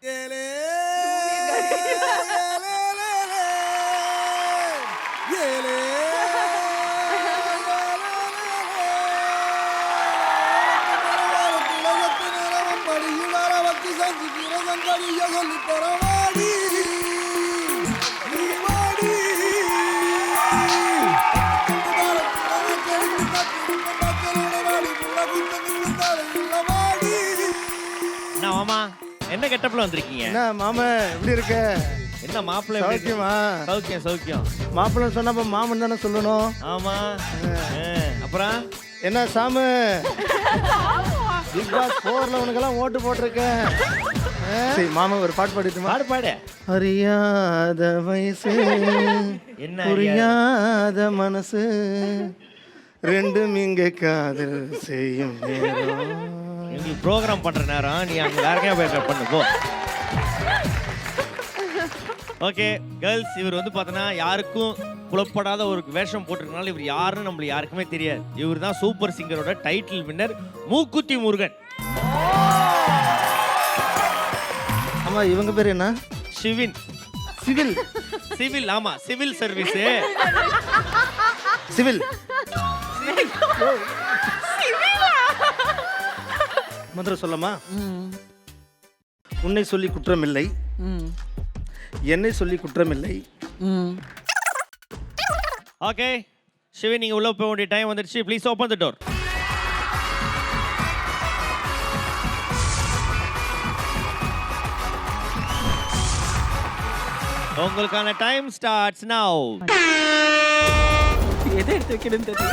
ஏலே என்ன கெட்டப்ல வந்திருக்கீங்க? என்ன மாமா எப்படி இருக்க? என்ன மாப்பிள்ளை சௌக்கியமா? சௌக்கியம் சௌக்கியம். மாப்பிள்ளை சொன்னப்ப மாமன் தானே சொல்லணும். ஆமா. அப்புறம் என்ன சாமு பிக் பாஸ் 4ல உனக்கெல்லாம் ஓட்டு போட்டிருக்கேன். சரி மாமா ஒரு பாட்டு பாடிட்டுமா? பாடு பாடு. அறியாத வயசு என்ன புரியாத மனசு ரெண்டும் இங்க காதல் செய்யும் நேரம். எங்களுக்கு ப்ரோக்ராம் பண்ற நேரம், நீ அங்க வேற எங்கேயா போய் பண்ணு போ. ஓகே கேர்ள்ஸ், இவர் வந்து பார்த்தோன்னா யாருக்கும் புலப்படாத ஒரு வேஷம் போட்டிருக்கனால இவர் யாருன்னு நம்மளுக்கு யாருக்குமே தெரியாது. இவர் தான் சூப்பர் சிங்கரோட டைட்டில் வின்னர் மூக்குத்தி முருகன். ஆமா இவங்க பேர் என்ன? சிவின். சிவில். சிவில் ஆமா, சிவில் சர்வீஸ். சிவில். மதுரை சொல்லமா? உன்னை சொல்லி குற்றமில்லை, என்னை சொல்லி குற்றமில்லை. ஓகே சிவன், நீங்க உள்ள போக வேண்டிய டைம் வந்துருச்சு. Please open the door. உங்களுக்கான டைம் ஸ்டார்ட்ஸ் நவ. எதை எடுத்து வைக்கணும் தெரியல.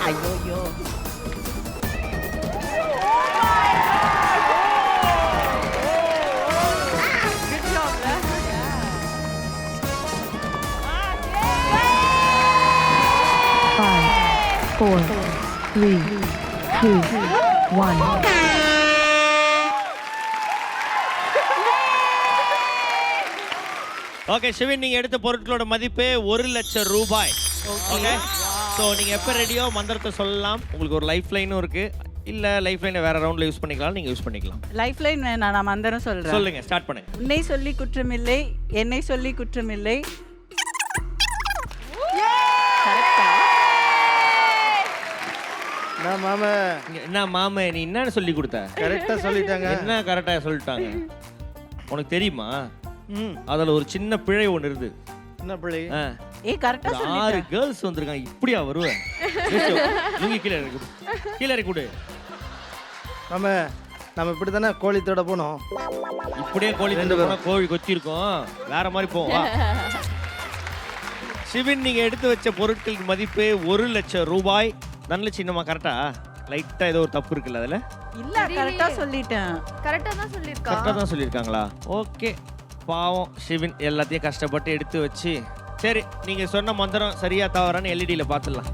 ஐயோ Five, four, three, two, one. Okay Sivan, நீங்க எடுத்த பொருட்களோட மதிப்பு 1,00,000 ரூபாய். ஓகே ஸோ நீங்க எப்போ ரெடியோ மந்திரத்தை சொல்லலாம். உங்களுக்கு ஒரு லைஃப் லைனும் இருக்கு, இல்ல லைஃப் லைனை வேற ரவுண்ட்ல யூஸ் பண்ணிக்கலாம், நீங்க யூஸ் பண்ணிக்கலாம். லைஃப் லைன் வேணாம், நான் மந்திரம் சொல்றேன். சொல்லுங்க, ஸ்டார்ட் பண்ணுங்க. உன்னை சொல்லி குற்றமில்லை, என்னை சொல்லி குற்றமில்லை. கரெக்டா? நான் மாமா என்ன மாமே, நீ என்ன சொல்லி கொடுத்த? கரெக்டா சொல்லிட்டாங்க. என்ன கரெக்டா சொல்லிட்டாங்க? உனக்கு தெரியுமா அதுல ஒரு சின்ன பிழை ஒன்று இருக்கு. என்ன பிள்ளை? கரெக்டா சொல்லிட்டேன். 6 கேர்ள்ஸ் வந்திருக்காங்க. இப்படியா வருவேன்? நீங்க கீழே இறக்கு, கீழே இறக்கி கொடு. நம்ம இப்படி தானே கோழி தேட போனோம். இப்படியே கோழி ரெண்டு பேரும் கோழி கொத்தி இருக்கும், வேற மாதிரி போவோம். சிவின், நீங்க எடுத்து வச்ச பொருட்களுக்கு மதிப்பு 1,00,000 ரூபாய். நல்ல சின்னமா கரெக்டா? லைட்டா ஏதோ ஒரு தப்பு இருக்குல்ல அதுல? இல்ல கரெக்டா சொல்லிட்டேன். கரெக்டா தான் சொல்லிருக்காங்களா? ஓகே பாவம் சிவின், எல்லாத்தையும் கஷ்டப்பட்டு எடுத்து வச்சு. சரி, நீங்க சொன்ன மந்திரம் சரியா தவறான்னு எல்இடியில பாத்துடலாம்.